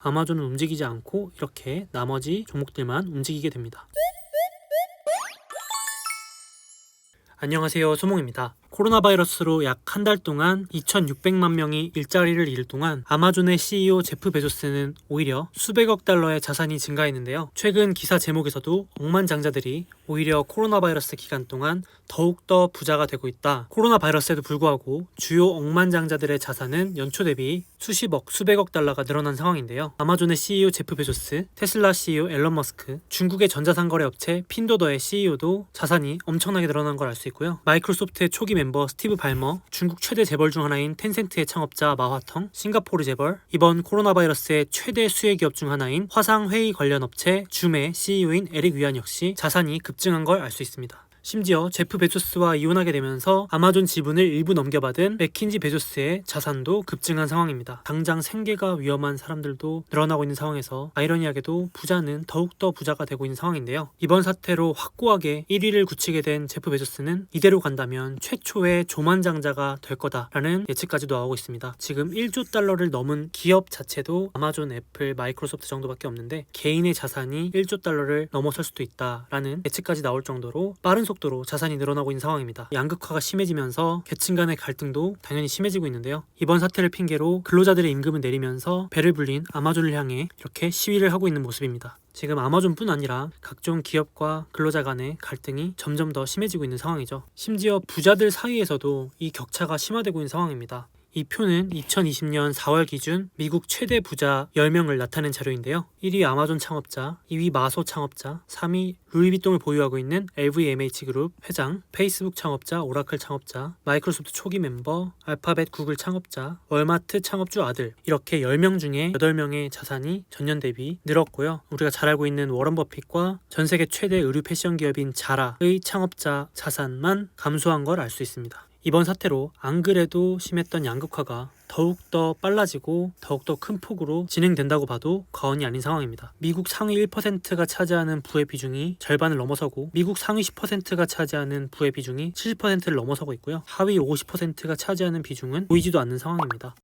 아마존은 움직이지 않고 이렇게 나머지 종목들만 움직이게 됩니다. 안녕하세요, 소몽입니다. 코로나 바이러스로 약 한 달 동안 2,600만 명이 일자리를 잃을 동안 아마존의 CEO 제프 베조스는 오히려 수백억 달러의 자산이 증가했는데요. 최근 기사 제목에서도 억만장자들이 오히려 코로나 바이러스 기간 동안 더욱더 부자가 되고 있다. 코로나 바이러스에도 불구하고 주요 억만장자들의 자산은 연초 대비 수십억, 수백억 달러가 늘어난 상황인데요. 아마존의 CEO 제프 베조스, 테슬라 CEO 앨런 머스크, 중국의 전자상거래 업체 핀도더의 CEO도 자산이 엄청나게 늘어난 걸 알 수 있고요. 마이크로소프트의 초기 멤버 스티브 발머, 중국 최대 재벌 중 하나인 텐센트의 창업자 마화텅, 싱가포르 재벌, 이번 코로나 바이러스의 최대 수혜 기업 중 하나인 화상회의 관련 업체 줌의 CEO인 에릭 위안 역시 자산이 급증한 걸 알 수 있습니다. 심지어 제프 베조스와 이혼하게 되면서 아마존 지분을 일부 넘겨받은 맥킨지 베조스의 자산도 급증한 상황입니다. 당장 생계가 위험한 사람들도 늘어나고 있는 상황에서 아이러니하게도 부자는 더욱더 부자가 되고 있는 상황인데요. 이번 사태로 확고하게 1위를 굳히게 된 제프 베조스는 이대로 간다면 최초의 조만장자가 될 거다라는 예측까지 나오고 있습니다. 지금 1조 달러를 넘은 기업 자체도 아마존, 애플, 마이크로소프트 정도밖에 없는데 개인의 자산이 1조 달러를 넘어설 수도 있다라는 예측까지 나올 정도로 빠른 속도로 자산이 늘어나고 있는 상황입니다. 양극화가 심해지면서 계층 간의 갈등도 당연히 심해지고 있는데요. 이번 사태를 핑계로 근로자들의 임금을 내리면서 배를 불린 아마존을 향해 이렇게 시위를 하고 있는 모습입니다. 지금 아마존뿐 아니라 각종 기업과 근로자 간의 갈등이 점점 더 심해지고 있는 상황이죠. 심지어 부자들 사이에서도 이 격차가 심화되고 있는 상황입니다. 이 표는 2020년 4월 기준 미국 최대 부자 10명을 나타낸 자료인데요. 1위 아마존 창업자, 2위 마소 창업자, 3위 루이비통을 보유하고 있는 LVMH 그룹 회장, 페이스북 창업자, 오라클 창업자, 마이크로소프트 초기 멤버, 알파벳 구글 창업자, 월마트 창업주 아들, 이렇게 10명 중에 8명의 자산이 전년 대비 늘었고요. 우리가 잘 알고 있는 워런 버핏과 전 세계 최대 의류 패션 기업인 자라의 창업자 자산만 감소한 걸 알 수 있습니다. 이번 사태로 안 그래도 심했던 양극화가 더욱더 빨라지고 더욱더 큰 폭으로 진행된다고 봐도 과언이 아닌 상황입니다. 미국 상위 1%가 차지하는 부의 비중이 절반을 넘어서고 미국 상위 10%가 차지하는 부의 비중이 70%를 넘어서고 있고요. 하위 50%가 차지하는 비중은 보이지도 않는 상황입니다.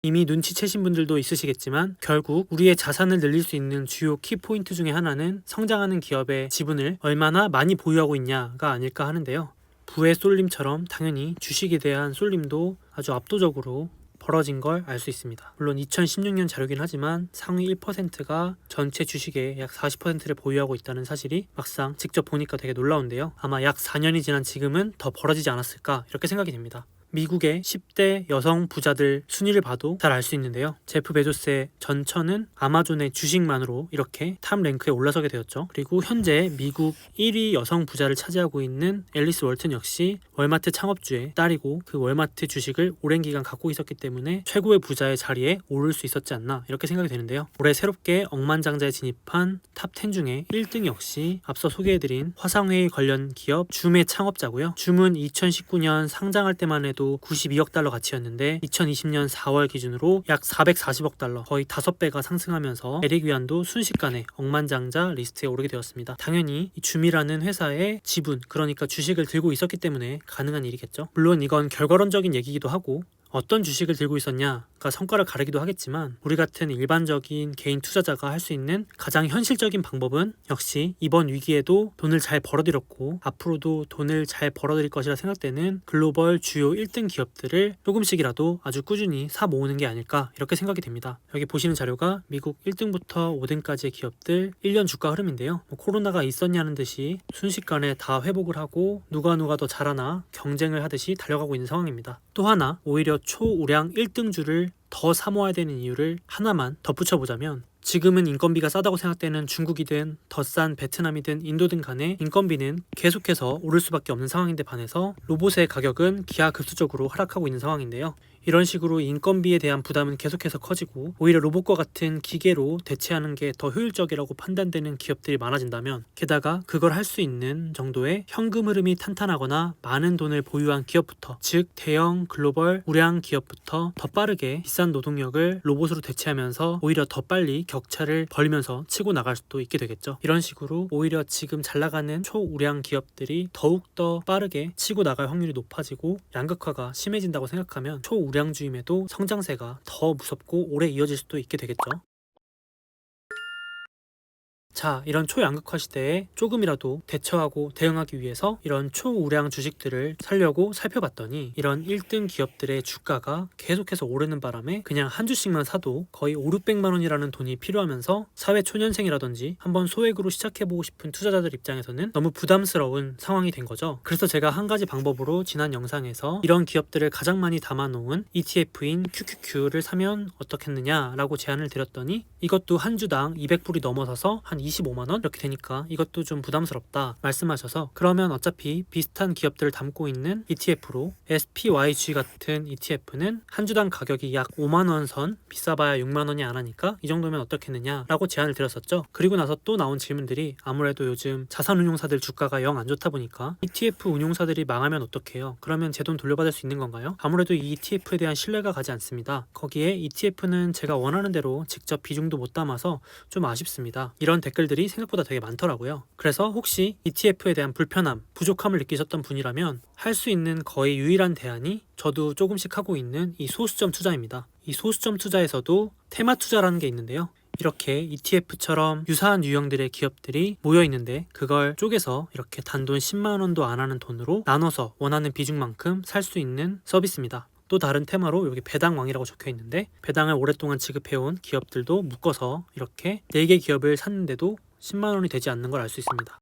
이미 눈치채신 분들도 있으시겠지만 결국 우리의 자산을 늘릴 수 있는 주요 키포인트 중에 하나는 성장하는 기업의 지분을 얼마나 많이 보유하고 있냐가 아닐까 하는데요. 부의 쏠림처럼 당연히 주식에 대한 쏠림도 아주 압도적으로 벌어진 걸 알 수 있습니다. 물론 2016년 자료긴 하지만 상위 1%가 전체 주식의 약 40%를 보유하고 있다는 사실이 막상 직접 보니까 되게 놀라운데요. 아마 약 4년이 지난 지금은 더 벌어지지 않았을까 이렇게 생각이 됩니다. 미국의 10대 여성 부자들 순위를 봐도 잘 알 수 있는데요. 제프 베조스의 전처는 아마존의 주식만으로 이렇게 탑 랭크에 올라서게 되었죠. 그리고 현재 미국 1위 여성 부자를 차지하고 있는 앨리스 월튼 역시 월마트 창업주의 딸이고 그 월마트 주식을 오랜 기간 갖고 있었기 때문에 최고의 부자의 자리에 오를 수 있었지 않나 이렇게 생각이 되는데요. 올해 새롭게 억만장자에 진입한 탑 10 중에 1등 역시 앞서 소개해드린 화상회의 관련 기업 줌의 창업자고요. 줌은 2019년 상장할 때만 해도 92억 달러 가치였는데 2020년 4월 기준으로 약 440억 달러, 거의 5배가 상승하면서 에릭 위안도 순식간에 억만장자 리스트에 오르게 되었습니다. 당연히 이 줌이라는 회사의 지분, 그러니까 주식을 들고 있었기 때문에 가능한 일이겠죠. 물론 이건 결과론적인 얘기이기도 하고 어떤 주식을 들고 있었냐가 성과를 가리기도 하겠지만 우리 같은 일반적인 개인 투자자가 할 수 있는 가장 현실적인 방법은 역시 이번 위기에도 돈을 잘 벌어들였고 앞으로도 돈을 잘 벌어들일 것이라 생각되는 글로벌 주요 1등 기업들을 조금씩이라도 아주 꾸준히 사 모으는 게 아닐까 이렇게 생각이 됩니다. 여기 보시는 자료가 미국 1등부터 5등까지의 기업들 1년 주가 흐름인데요. 코로나가 있었냐는 듯이 순식간에 다 회복을 하고 누가 더 잘하나 경쟁을 하듯이 달려가고 있는 상황입니다. 또 하나 오히려 초우량 1등주를 더 사모아야 되는 이유를 하나만 덧붙여보자면 지금은 인건비가 싸다고 생각되는 중국이든 더 싼 베트남이든 인도든 간에 인건비는 계속해서 오를 수밖에 없는 상황인데 반해서 로봇의 가격은 기하급수적으로 하락하고 있는 상황인데요. 이런 식으로 인건비에 대한 부담은 계속해서 커지고 오히려 로봇과 같은 기계로 대체하는 게 더 효율적이라고 판단되는 기업들이 많아진다면 게다가 그걸 할 수 있는 정도의 현금 흐름이 탄탄하거나 많은 돈을 보유한 기업부터 즉 대형 글로벌 우량 기업부터 더 빠르게 비싼 노동력을 로봇으로 대체하면서 오히려 더 빨리 격차를 벌리면서 치고 나갈 수도 있게 되겠죠. 이런 식으로 오히려 지금 잘 나가는 초우량 기업들이 더욱더 빠르게 치고 나갈 확률이 높아지고 양극화가 심해진다고 생각하면 초우량 초우량주임에도 성장세가 더 무섭고 오래 이어질 수도 있게 되겠죠. 자, 이런 초양극화 시대에 조금이라도 대처하고 대응하기 위해서 이런 초우량 주식들을 사려고 살펴봤더니 이런 1등 기업들의 주가가 계속해서 오르는 바람에 그냥 한 주씩만 사도 거의 5, 600만 원이라는 돈이 필요하면서 사회 초년생이라든지 한번 소액으로 시작해보고 싶은 투자자들 입장에서는 너무 부담스러운 상황이 된 거죠. 그래서 제가 한 가지 방법으로 지난 영상에서 이런 기업들을 가장 많이 담아놓은 ETF인 QQQ를 사면 어떻겠느냐라고 제안을 드렸더니 이것도 한 주당 200불이 넘어서서 한 25만원 이렇게 되니까 이것도 좀 부담스럽다 말씀하셔서 그러면 어차피 비슷한 기업들을 담고 있는 ETF로 SPYG 같은 ETF는 한 주당 가격이 약 5만원 선, 비싸봐야 6만원이 안 하니까 이 정도면 어떻겠느냐 라고 제안을 드렸었죠. 그리고 나서 또 나온 질문들이 아무래도 요즘 자산운용사들 주가가 영 안 좋다 보니까 ETF 운용사들이 망하면 어떡해요? 그러면 제 돈 돌려받을 수 있는 건가요? 아무래도 이 ETF에 대한 신뢰가 가지 않습니다. 거기에 ETF는 제가 원하는 대로 직접 비중도 못 담아서 좀 아쉽습니다. 이런 댓글들이 생각보다 되게 많더라고요. 그래서 혹시 ETF에 대한 불편함, 부족함을 느끼셨던 분이라면 할 수 있는 거의 유일한 대안이 저도 조금씩 하고 있는 이 소수점 투자입니다. 이 소수점 투자에서도 테마 투자라는 게 있는데요. 이렇게 ETF처럼 유사한 유형들의 기업들이 모여 있는데 그걸 쪼개서 이렇게 단돈 10만 원도 안 하는 돈으로 나눠서 원하는 비중만큼 살 수 있는 서비스입니다. 또 다른 테마로 여기 배당왕이라고 적혀 있는데 배당을 오랫동안 지급해온 기업들도 묶어서 이렇게 4개 기업을 샀는데도 10만 원이 되지 않는 걸 알 수 있습니다.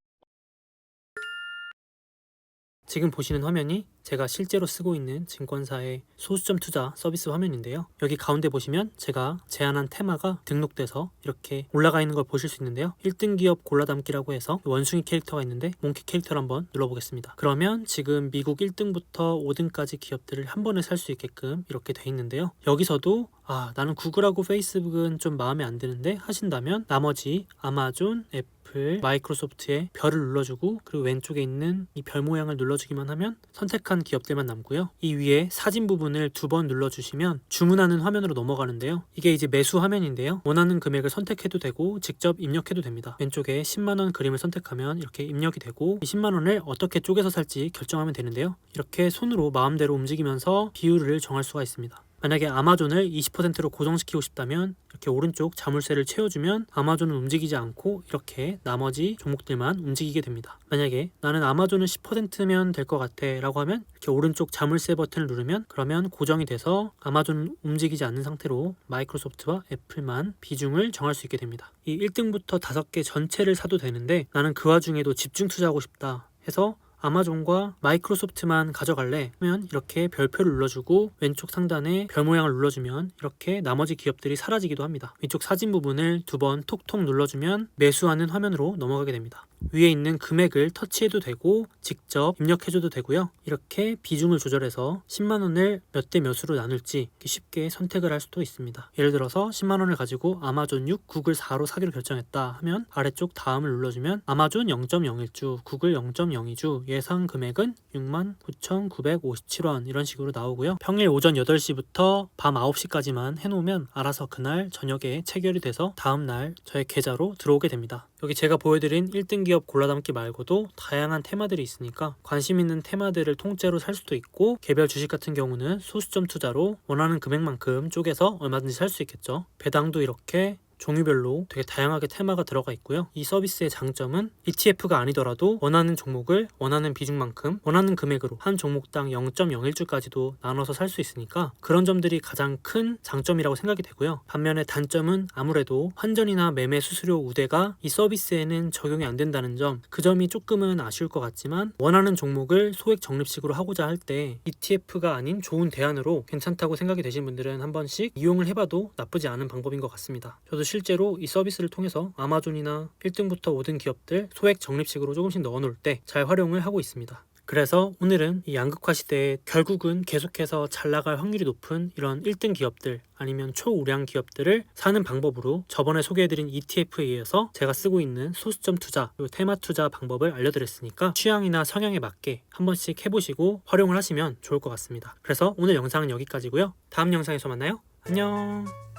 지금 보시는 화면이 제가 실제로 쓰고 있는 증권사의 소수점 투자 서비스 화면인데요. 여기 가운데 보시면 제가 제안한 테마가 등록돼서 이렇게 올라가 있는 걸 보실 수 있는데요. 1등 기업 골라담기라고 해서 원숭이 캐릭터가 있는데 몽키 캐릭터를 한번 눌러보겠습니다. 그러면 지금 미국 1등부터 5등까지 기업들을 한 번에 살 수 있게끔 이렇게 돼 있는데요. 여기서도 나는 구글하고 페이스북은 좀 마음에 안 드는데 하신다면 나머지 아마존, 애플, 마이크로소프트에 별을 눌러주고 그리고 왼쪽에 있는 이 별 모양을 눌러주기만 하면 선택한 기업들만 남고요. 이 위에 사진 부분을 2번 눌러주시면 주문하는 화면으로 넘어가는데요. 이게 이제 매수 화면인데요. 원하는 금액을 선택해도 되고 직접 입력해도 됩니다. 왼쪽에 10만원 그림을 선택하면 이렇게 입력이 되고 이 10만원을 어떻게 쪼개서 살지 결정하면 되는데요. 이렇게 손으로 마음대로 움직이면서 비율을 정할 수가 있습니다. 만약에 아마존을 20%로 고정시키고 싶다면 이렇게 오른쪽 자물쇠를 채워주면 아마존은 움직이지 않고 이렇게 나머지 종목들만 움직이게 됩니다. 만약에 나는 아마존은 10%면 될 것 같아 라고 하면 이렇게 오른쪽 자물쇠 버튼을 누르면 그러면 고정이 돼서 아마존은 움직이지 않는 상태로 마이크로소프트와 애플만 비중을 정할 수 있게 됩니다. 이 1등부터 5개 전체를 사도 되는데 나는 그 와중에도 집중 투자하고 싶다 해서 아마존과 마이크로소프트만 가져갈래 하면 이렇게 별표를 눌러주고 왼쪽 상단에 별 모양을 눌러주면 이렇게 나머지 기업들이 사라지기도 합니다. 왼쪽 사진 부분을 2번 톡톡 눌러주면 매수하는 화면으로 넘어가게 됩니다. 위에 있는 금액을 터치해도 되고 직접 입력해줘도 되고요. 이렇게 비중을 조절해서 10만원을 몇 대 몇으로 나눌지 쉽게 선택을 할 수도 있습니다. 예를 들어서 10만원을 가지고 아마존 6, 구글 4로 사기로 결정했다 하면 아래쪽 다음을 눌러주면 아마존 0.01주, 구글 0.02주, 예상 금액은 69,957원 이런 식으로 나오고요. 평일 오전 8시부터 밤 9시까지만 해놓으면 알아서 그날 저녁에 체결이 돼서 다음날 저의 계좌로 들어오게 됩니다. 여기 제가 보여드린 1등 기업 골라담기 말고도 다양한 테마들이 있으니까 관심 있는 테마들을 통째로 살 수도 있고 개별 주식 같은 경우는 소수점 투자로 원하는 금액만큼 쪼개서 얼마든지 살 수 있겠죠. 배당도 이렇게 종류별로 되게 다양하게 테마가 들어가 있고요. 이 서비스의 장점은 ETF가 아니더라도 원하는 종목을 원하는 비중만큼 원하는 금액으로 한 종목당 0.01주까지도 나눠서 살 수 있으니까 그런 점들이 가장 큰 장점이라고 생각이 되고요. 반면에 단점은 아무래도 환전이나 매매 수수료 우대가 이 서비스에는 적용이 안 된다는 점, 그 점이 조금은 아쉬울 것 같지만 원하는 종목을 소액 적립식으로 하고자 할 때 ETF가 아닌 좋은 대안으로 괜찮다고 생각이 되신 분들은 한 번씩 이용을 해봐도 나쁘지 않은 방법인 것 같습니다. 저도 실제로 이 서비스를 통해서 아마존이나 1등부터 5등 기업들 소액 적립식으로 조금씩 넣어놓을 때 잘 활용을 하고 있습니다. 그래서 오늘은 이 양극화 시대에 결국은 계속해서 잘 나갈 확률이 높은 이런 1등 기업들 아니면 초우량 기업들을 사는 방법으로 저번에 소개해드린 ETF에 이어서 제가 쓰고 있는 소수점 투자 그리고 테마 투자 방법을 알려드렸으니까 취향이나 성향에 맞게 한 번씩 해보시고 활용을 하시면 좋을 것 같습니다. 그래서 오늘 영상은 여기까지고요. 다음 영상에서 만나요. 안녕.